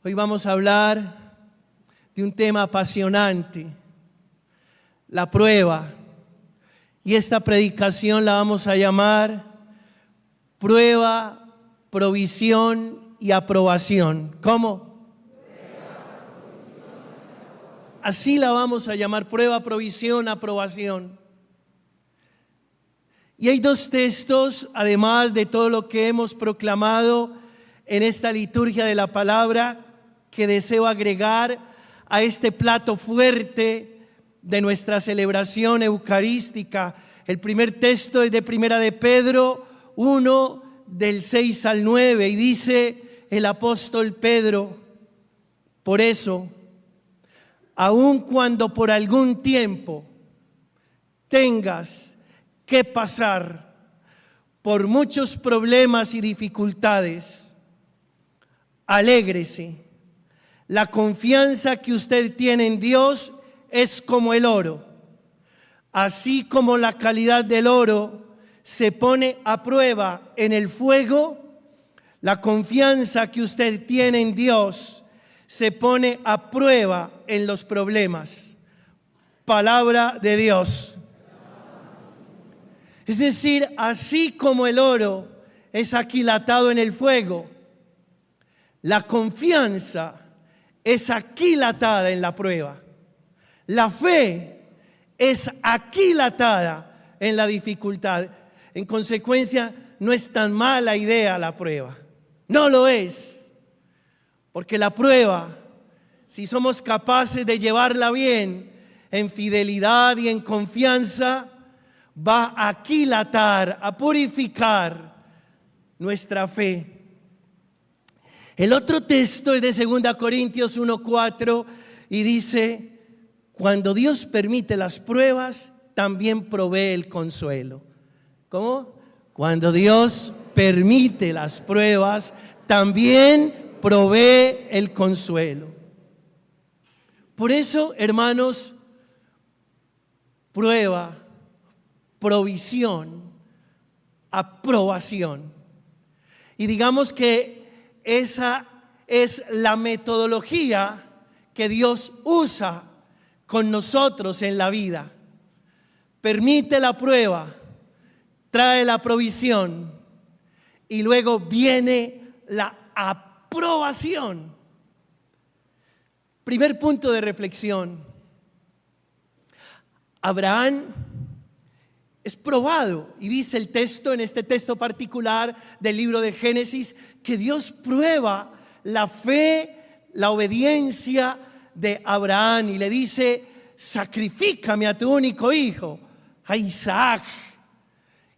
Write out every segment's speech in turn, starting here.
Hoy vamos a hablar de un tema apasionante, la prueba. Y esta predicación la vamos a llamar prueba, provisión y aprobación. ¿Cómo? Así la vamos a llamar, prueba, provisión, aprobación. Y hay dos textos, además de todo lo que hemos proclamado en esta liturgia de la palabra, que deseo agregar a este plato fuerte de nuestra celebración eucarística. El primer texto es de Primera de Pedro 1, del 6 al 9, y dice el apóstol Pedro: por eso, aun cuando por algún tiempo tengas que pasar por muchos problemas y dificultades, alégrese. La confianza que usted tiene en Dios es como el oro. Así como la calidad del oro se pone a prueba en el fuego, la confianza que usted tiene en Dios se pone a prueba en los problemas. Palabra de Dios. Es decir, así como el oro es aquilatado en el fuego, la confianza es aquilatada en la prueba. La fe es aquilatada en la dificultad. En consecuencia, no es tan mala idea la prueba. No lo es. Porque la prueba, si somos capaces de llevarla bien, en fidelidad y en confianza, va a aquilatar, a purificar nuestra fe. El otro texto es de 2 Corintios 1:4 y dice: cuando Dios permite las pruebas, también provee el consuelo. ¿Cómo? Cuando Dios permite las pruebas, también provee el consuelo. Por eso, hermanos, prueba, provisión, aprobación. Y digamos que esa es la metodología que Dios usa con nosotros en la vida. Permite la prueba, trae la provisión y luego viene la aprobación. Primer punto de reflexión. Abraham es probado, y dice el texto, en este texto particular del libro de Génesis, que Dios prueba la fe, la obediencia de Abraham y le dice: sacrifícame a tu único hijo, a Isaac.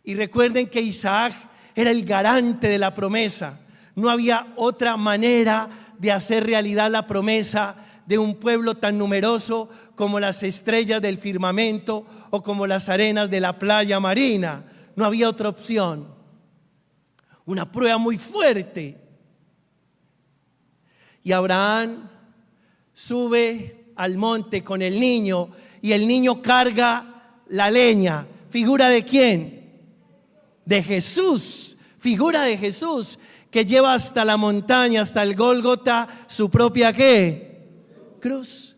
Y recuerden que Isaac era el garante de la promesa. No había otra manera de hacer realidad la promesa de un pueblo tan numeroso como las estrellas del firmamento o como las arenas de la playa marina. No había otra opción. Una prueba muy fuerte. Y Abraham sube al monte con el niño y el niño carga la leña. ¿Figura de quién? De Jesús. Figura de Jesús, que lleva hasta la montaña, hasta el Gólgota, su propia ¿qué? Cruz.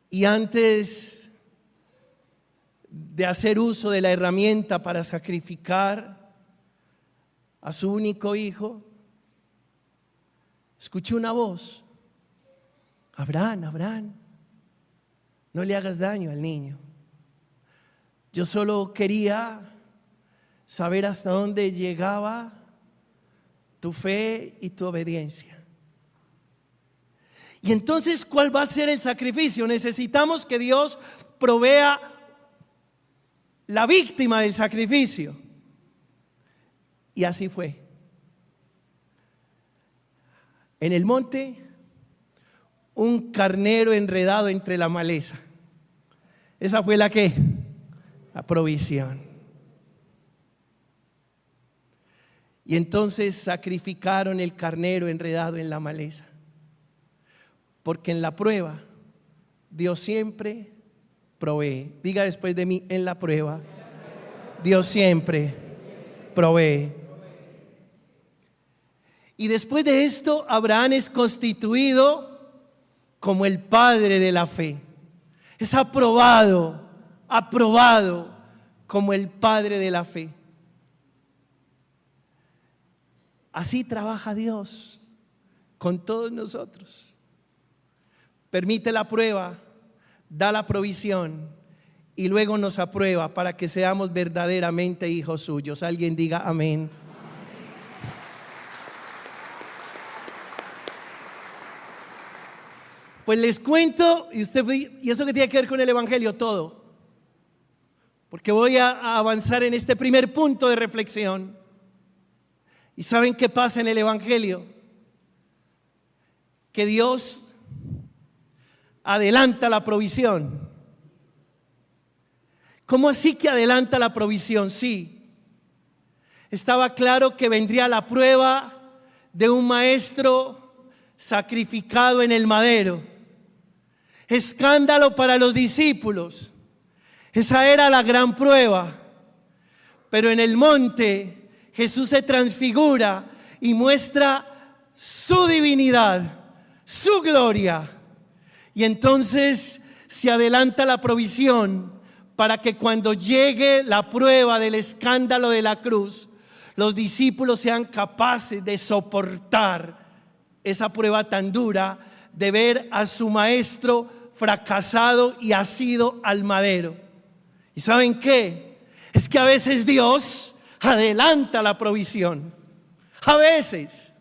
Y antes de hacer uso de la herramienta para sacrificar a su único hijo, escuchó una voz: Abraham, Abraham, no le hagas daño al niño. Yo solo quería saber hasta dónde llegaba tu fe y tu obediencia. Y entonces, ¿cuál va a ser el sacrificio? Necesitamos que Dios provea la víctima del sacrificio. Y así fue. En el monte, un carnero enredado entre la maleza. Esa fue la ¿qué? La provisión. Y entonces sacrificaron el carnero enredado en la maleza. Porque en la prueba, Dios siempre provee. Diga después de mí: en la prueba, Dios siempre provee. Y después de esto, Abraham es constituido como el padre de la fe. Es aprobado como el padre de la fe. Así trabaja Dios con todos nosotros. Permite la prueba, da la provisión y luego nos aprueba para que seamos verdaderamente hijos suyos. Alguien diga amén. Pues les cuento, y eso que tiene que ver con el Evangelio, todo. Porque voy a avanzar en este primer punto de reflexión. ¿Y saben qué pasa en el Evangelio? Que Dios adelanta la provisión. ¿Cómo así que adelanta la provisión? Sí, estaba claro que vendría la prueba de un maestro sacrificado en el madero. Escándalo para los discípulos. Esa era la gran prueba. Pero en el monte Jesús se transfigura y muestra su divinidad, su gloria. Y entonces se adelanta la provisión para que cuando llegue la prueba del escándalo de la cruz, los discípulos sean capaces de soportar esa prueba tan dura de ver a su maestro fracasado y asido al madero. ¿Y saben qué? Es que a veces Dios adelanta la provisión. A veces.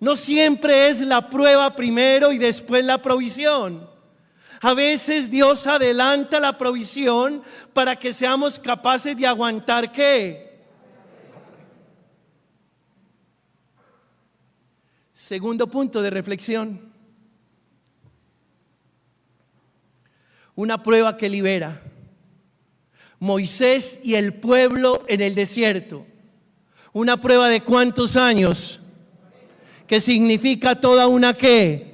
No siempre es la prueba primero y después la provisión. A veces Dios adelanta la provisión para que seamos capaces de aguantar ¿qué? Segundo punto de reflexión. Una prueba que libera. Moisés y el pueblo en el desierto. Una prueba de ¿cuántos años? Que significa toda una ¿qué?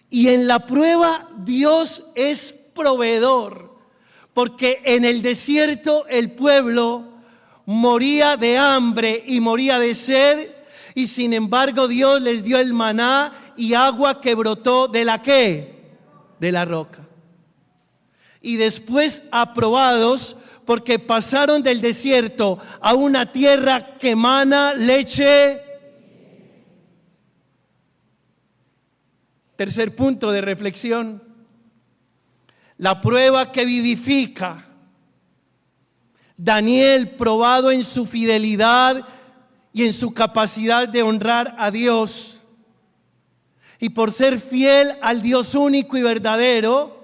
Y en la prueba Dios es proveedor, porque en el desierto el pueblo moría de hambre y moría de sed, y sin embargo Dios les dio el maná y agua que brotó de la ¿qué? De la roca. Y después aprobados porque pasaron del desierto a una tierra que emana leche. Tercer punto de reflexión. La prueba que vivifica. Daniel, probado en su fidelidad y en su capacidad de honrar a Dios. Y por ser fiel al Dios único y verdadero,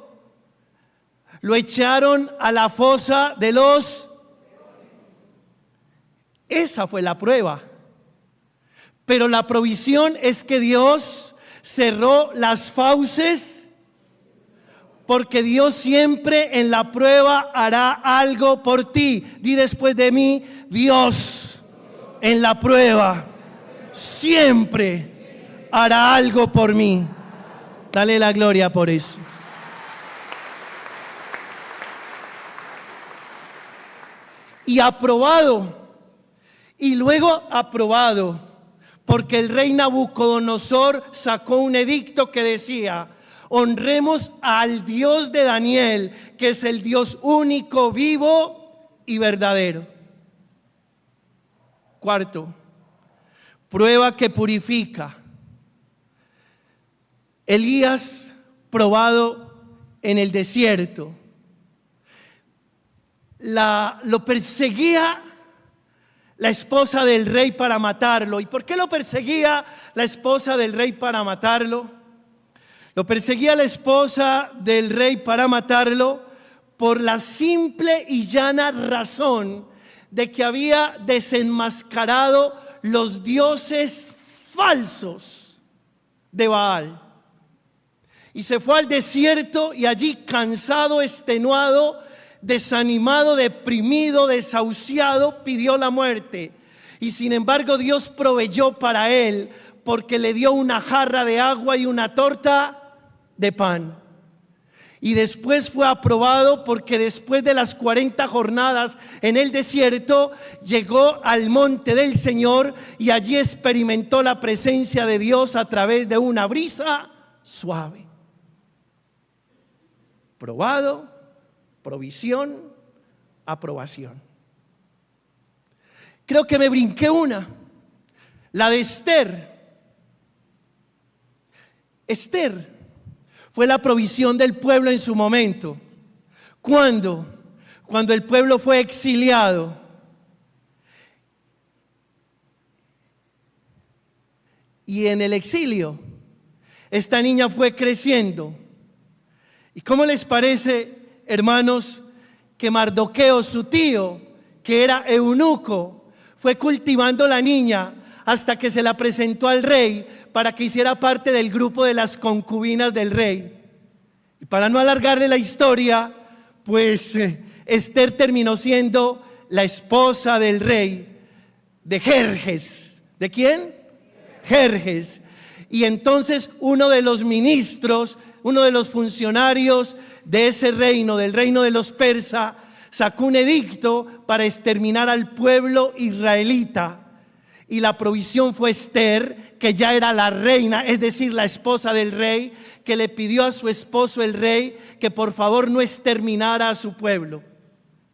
lo echaron a la fosa de los... Esa fue la prueba. Pero la provisión es que Dios cerró las fauces, porque Dios siempre en la prueba hará algo por ti. Di después de mí, Dios en la prueba siempre hará algo por mí. Dale la gloria por eso. Y aprobado, y luego aprobado, porque el rey Nabucodonosor sacó un edicto que decía: honremos al Dios de Daniel, que es el Dios único, vivo y verdadero. Cuarto, prueba que purifica. Elías, probado en el desierto. Lo perseguía la esposa del rey para matarlo. ¿Y por qué lo perseguía la esposa del rey para matarlo? Lo perseguía la esposa del rey para matarlo por la simple y llana razón de que había desenmascarado los dioses falsos de Baal. Y se fue al desierto y allí, cansado, extenuado, desanimado, deprimido, desahuciado, pidió la muerte. Y sin embargo Dios proveyó para él, porque le dio una jarra de agua y una torta de pan. Y después fue aprobado porque después de las 40 jornadas en el desierto, llegó al monte del Señor y allí experimentó la presencia de Dios a través de una brisa suave. Probado, provisión, aprobación. Creo que me brinqué una, la de Esther. Esther fue la provisión del pueblo en su momento. ¿Cuándo? Cuando el pueblo fue exiliado. Y en el exilio, esta niña fue creciendo. ¿Y cómo les parece, hermanos, que Mardoqueo, su tío, que era eunuco, fue cultivando la niña hasta que se la presentó al rey para que hiciera parte del grupo de las concubinas del rey? Y para no alargarle la historia, pues Esther terminó siendo la esposa del rey, de Jerjes. ¿De quién? Jerjes. Y entonces uno de los ministros, uno de los funcionarios de ese reino, del reino de los persas, sacó un edicto para exterminar al pueblo israelita. Y la provisión fue Esther, que ya era la reina, es decir, la esposa del rey, que le pidió a su esposo el rey que por favor no exterminara a su pueblo.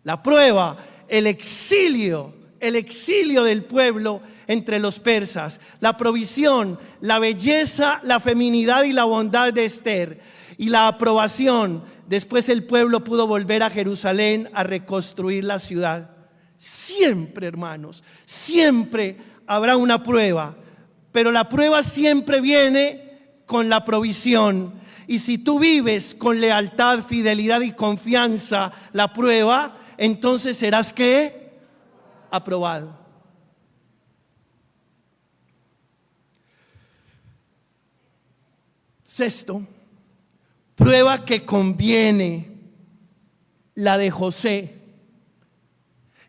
La prueba, el exilio del pueblo entre los persas. La provisión, la belleza, la feminidad y la bondad de Esther. Y la aprobación, después el pueblo pudo volver a Jerusalén a reconstruir la ciudad. Siempre, hermanos, siempre habrá una prueba, pero la prueba siempre viene con la provisión. Y si tú vives con lealtad, fidelidad y confianza la prueba, entonces serás ¿qué? Aprobado. Sexto, prueba que conviene, la de José.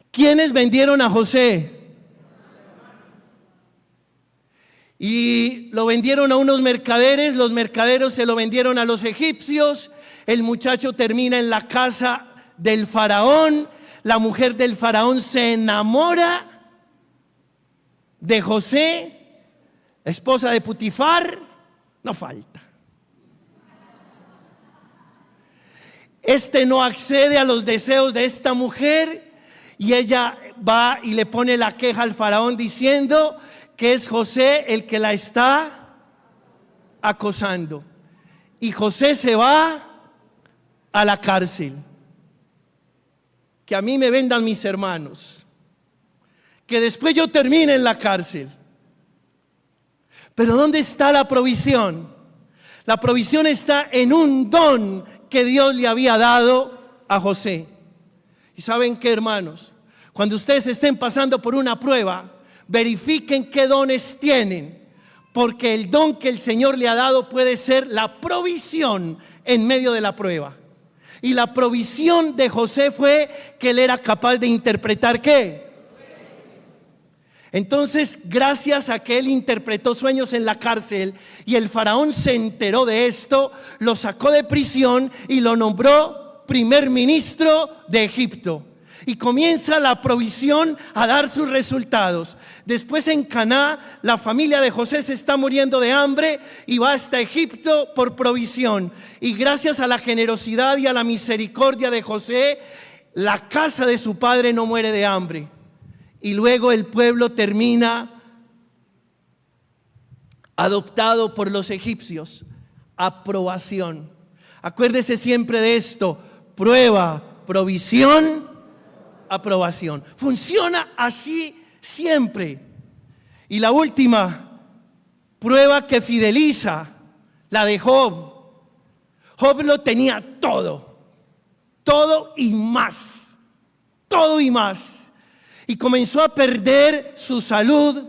¿Quiénes vendieron a José? Y lo vendieron a unos mercaderes, los mercaderos se lo vendieron a los egipcios. El muchacho termina en la casa del faraón. La mujer del faraón se enamora de José, esposa de Putifar, no falta. Este no accede a los deseos de esta mujer y ella va y le pone la queja al faraón diciendo que es José el que la está acosando. Y José se va a la cárcel. Que a mí me vendan mis hermanos, que después yo termine en la cárcel. Pero ¿dónde está la provisión? La provisión está en un don que Dios le había dado a José. ¿Y saben qué, hermanos? Cuando ustedes estén pasando por una prueba, verifiquen qué dones tienen, porque el don que el Señor le ha dado puede ser la provisión en medio de la prueba. Y la provisión de José fue que él era capaz de interpretar ¿qué? Entonces, gracias a que él interpretó sueños en la cárcel y el faraón se enteró de esto, lo sacó de prisión y lo nombró primer ministro de Egipto. Y comienza la provisión a dar sus resultados. Después en Caná, la familia de José se está muriendo de hambre y va hasta Egipto por provisión. Y gracias a la generosidad y a la misericordia de José, la casa de su padre no muere de hambre. Y luego el pueblo termina adoptado por los egipcios. Aprobación. Acuérdese siempre de esto: prueba, provisión, aprobación. Funciona así siempre. Y la última prueba que fideliza, la de Job. Job lo tenía todo, todo y más, todo y más. Y comenzó a perder su salud,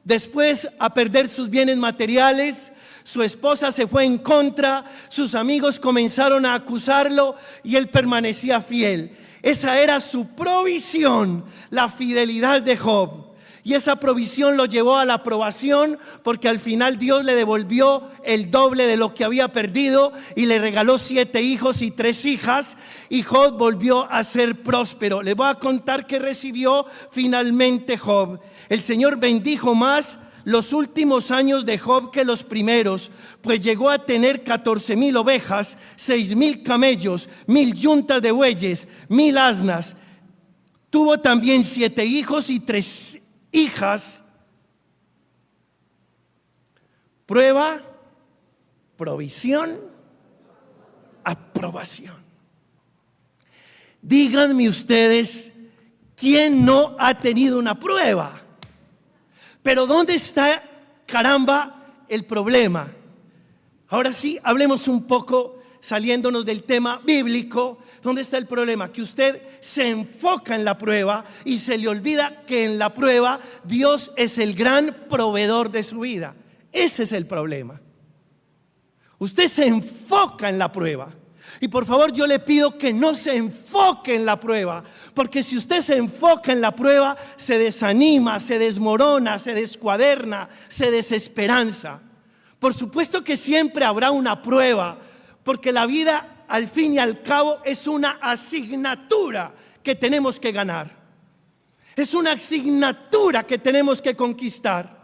después a perder sus bienes materiales. Su esposa se fue en contra, sus amigos comenzaron a acusarlo y él permanecía fiel. Esa era su provisión, la fidelidad de Job. Y esa provisión lo llevó a la aprobación, porque al final Dios le devolvió el doble de lo que había perdido y le regaló 7 hijos y 3 hijas, y Job volvió a ser próspero. Les voy a contar qué recibió finalmente Job. El Señor bendijo más los últimos años de Job que los primeros, pues llegó a tener 14,000 ovejas, 6,000 camellos, 1,000 yuntas de bueyes, 1,000 asnas. Tuvo también 7 hijos y 3 hijas. Prueba, provisión, aprobación. Díganme ustedes, ¿quién no ha tenido una prueba? Pero ¿dónde está, caramba, el problema? Ahora sí, hablemos un poco, saliéndonos del tema bíblico. ¿Dónde está el problema? Que usted se enfoca en la prueba y se le olvida que en la prueba Dios es el gran proveedor de su vida. Ese es el problema. Usted se enfoca en la prueba. Y por favor, yo le pido que no se enfoque en la prueba, porque si usted se enfoca en la prueba, se desanima, se desmorona, se descuaderna, se desesperanza. Por supuesto que siempre habrá una prueba, porque la vida, al fin y al cabo, es una asignatura que tenemos que ganar. Es una asignatura que tenemos que conquistar.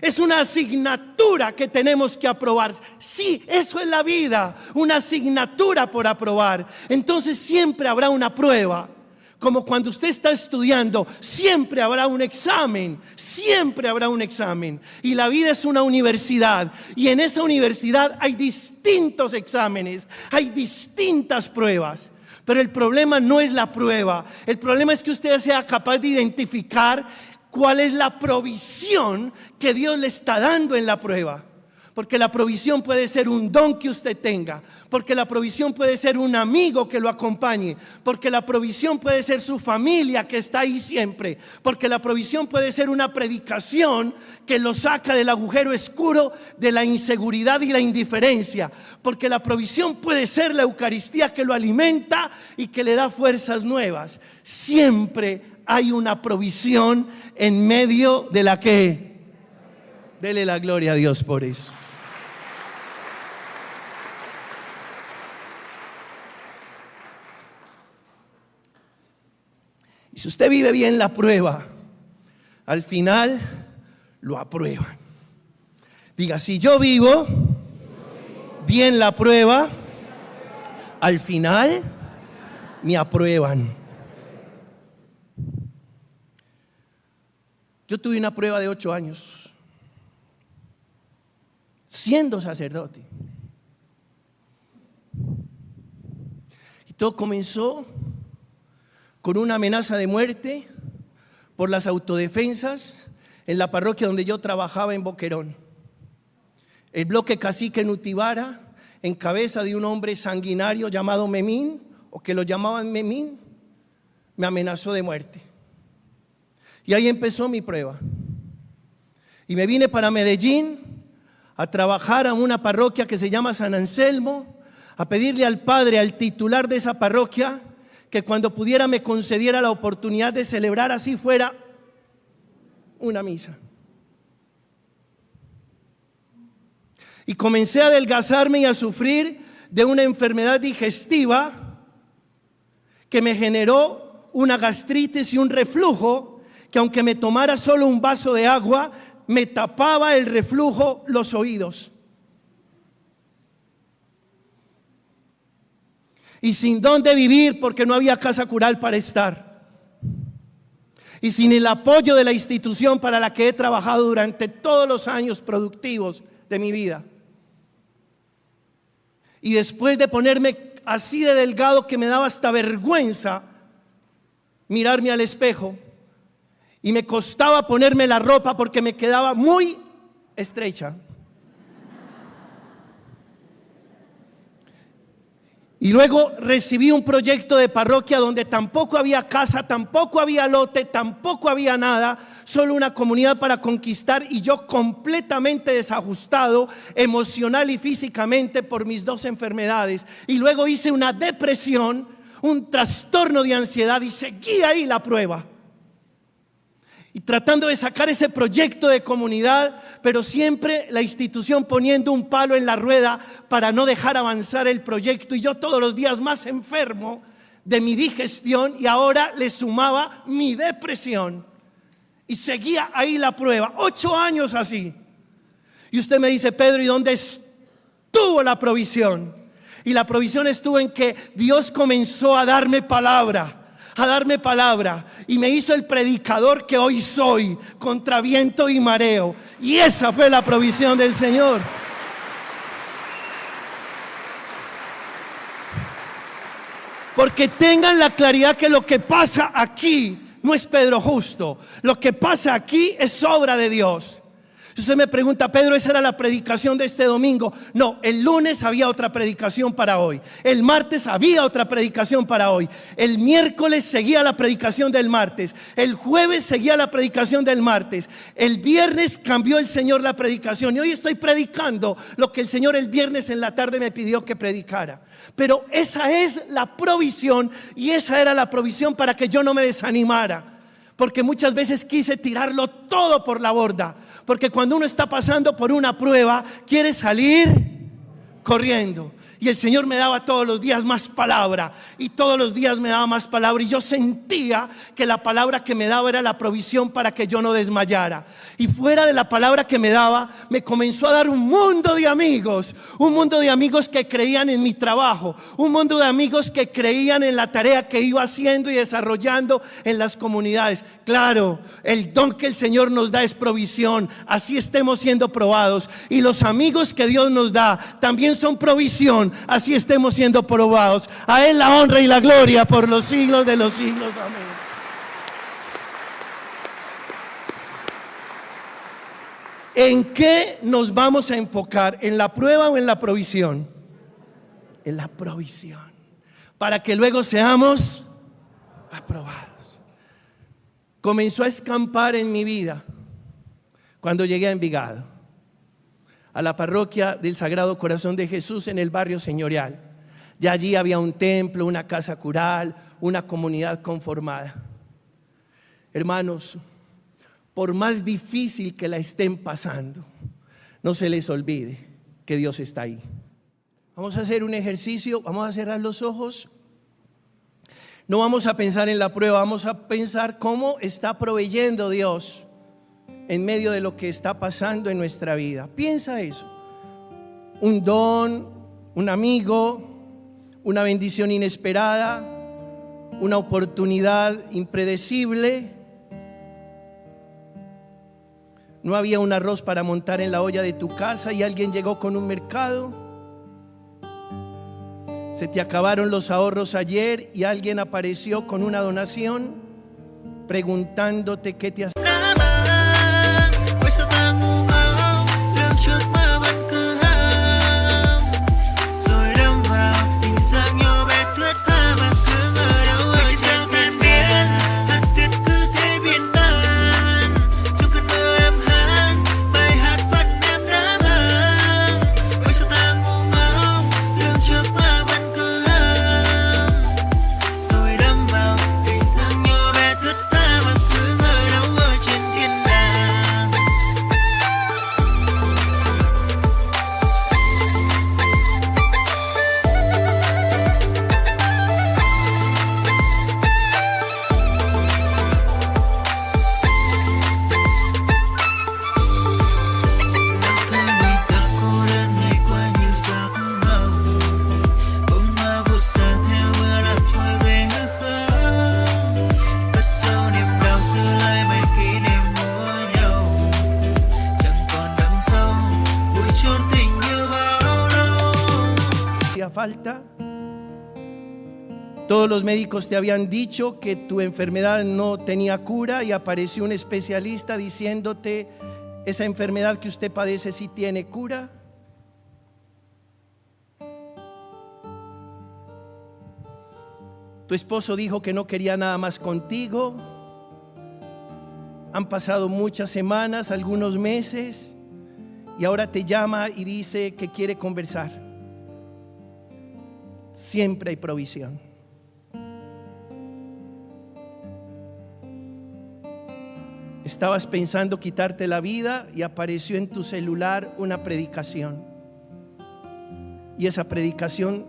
Es una asignatura que tenemos que aprobar. Sí, eso es la vida, una asignatura por aprobar. Entonces siempre habrá una prueba. Como cuando usted está estudiando, siempre habrá un examen, siempre habrá un examen. Y la vida es una universidad, y en esa universidad hay distintos exámenes, hay distintas pruebas. Pero el problema no es la prueba, el problema es que usted sea capaz de identificar cuál es la provisión que Dios le está dando en la prueba. Porque la provisión puede ser un don que usted tenga, porque la provisión puede ser un amigo que lo acompañe, porque la provisión puede ser su familia que está ahí siempre, porque la provisión puede ser una predicación que lo saca del agujero oscuro de la inseguridad y la indiferencia, porque la provisión puede ser la Eucaristía que lo alimenta y que le da fuerzas nuevas. Siempre hay una provisión en medio de la que... Dele la gloria a Dios por eso. Y si usted vive bien la prueba, al final lo aprueban. Diga, si yo vivo bien la prueba, al final me aprueban. Yo tuve una prueba de 8 años, siendo sacerdote. Y todo comenzó con una amenaza de muerte por las autodefensas en la parroquia donde yo trabajaba en Boquerón. El bloque cacique Nutibara, en cabeza de un hombre sanguinario llamado Memín, o que lo llamaban Memín, me amenazó de muerte. Y ahí empezó mi prueba. Y me vine para Medellín a trabajar a una parroquia que se llama San Anselmo, a pedirle al padre, al titular de esa parroquia, que cuando pudiera me concediera la oportunidad de celebrar así fuera una misa. Y comencé a adelgazarme y a sufrir de una enfermedad digestiva que me generó una gastritis y un reflujo que, aunque me tomara solo un vaso de agua, me tapaba el reflujo los oídos. Y sin dónde vivir porque no había casa cural para estar. Y sin el apoyo de la institución para la que he trabajado durante todos los años productivos de mi vida. Y después de ponerme así de delgado que me daba hasta vergüenza mirarme al espejo, y me costaba ponerme la ropa porque me quedaba muy estrecha. Y luego recibí un proyecto de parroquia donde tampoco había casa, tampoco había lote, tampoco había nada, solo una comunidad para conquistar, y yo completamente desajustado emocional y físicamente por mis 2 enfermedades. Y luego hice una depresión, un trastorno de ansiedad, y seguí ahí la prueba. y tratando de sacar ese proyecto de comunidad, pero siempre la institución poniendo un palo en la rueda para no dejar avanzar el proyecto, y yo todos los días más enfermo de mi digestión, y ahora le sumaba mi depresión y seguía ahí la prueba, 8 años así. Y usted me dice: Pedro, ¿y dónde estuvo la provisión? Y la provisión estuvo en que Dios comenzó a darme palabra, y me hizo el predicador que hoy soy, contra viento y mareo. Y esa fue la provisión del Señor. Porque tengan la claridad que lo que pasa aquí no es Pedro justo, lo que pasa aquí es obra de Dios. Si usted me pregunta: Pedro, ¿esa era la predicación de este domingo? No, el lunes había otra predicación para hoy. El martes había otra predicación para hoy. El miércoles seguía la predicación del martes. El jueves seguía la predicación del martes. El viernes cambió el Señor la predicación. Y hoy estoy predicando lo que el Señor el viernes en la tarde me pidió que predicara. Pero esa es la provisión, y esa era la provisión para que yo no me desanimara. Porque muchas veces quise tirarlo todo por la borda. Porque cuando uno está pasando por una prueba, quiere salir corriendo. Y el Señor me daba todos los días más palabra, y todos los días me daba más palabra, y yo sentía que la palabra que me daba era la provisión para que yo no desmayara. Y fuera de la palabra que me daba, me comenzó a dar un mundo de amigos que creían en mi trabajo, un mundo de amigos que creían en la tarea que iba haciendo y desarrollando en las comunidades. Claro, el don que el Señor nos da es provisión, así estemos siendo probados, y los amigos que Dios nos da también son provisión, así estemos siendo probados. A Él la honra y la gloria por los siglos de los siglos. Amén. ¿En qué nos vamos a enfocar? ¿En la prueba o en la provisión? En la provisión, para que luego seamos aprobados. Comenzó a escampar en mi vida cuando llegué a Envigado, a la parroquia del Sagrado Corazón de Jesús en el barrio Señorial. Ya allí había un templo, una casa cural, una comunidad conformada. Hermanos, por más difícil que la estén pasando, no se les olvide que Dios está ahí. Vamos a hacer un ejercicio, vamos a cerrar los ojos. No vamos a pensar en la prueba, vamos a pensar cómo está proveyendo Dios en medio de lo que está pasando en nuestra vida. Piensa eso: un don, un amigo, una bendición inesperada, una oportunidad impredecible. No había un arroz para montar en la olla de tu casa y alguien llegó con un mercado. Se te acabaron los ahorros ayer y alguien apareció con una donación preguntándote qué te hace. Falta. Todos los médicos te habían dicho que tu enfermedad no tenía cura, y apareció un especialista diciéndote: esa enfermedad que usted padece sí tiene cura. Tu esposo dijo que no quería nada más contigo. Han pasado muchas semanas, algunos meses, y ahora te llama y dice que quiere conversar. Siempre hay provisión. estabas pensando quitarte la vida y apareció en tu celular una predicación. Y esa predicación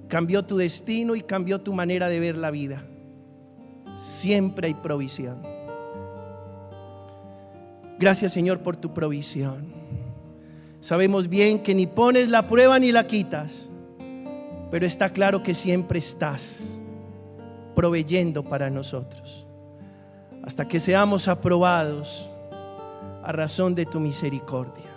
cambió tu destino y cambió tu manera de ver la vida. Siempre hay provisión. Gracias, Señor, por tu provisión. Sabemos bien que ni pones la prueba ni la quitas, pero está claro que siempre estás proveyendo para nosotros, hasta que seamos aprobados a razón de tu misericordia.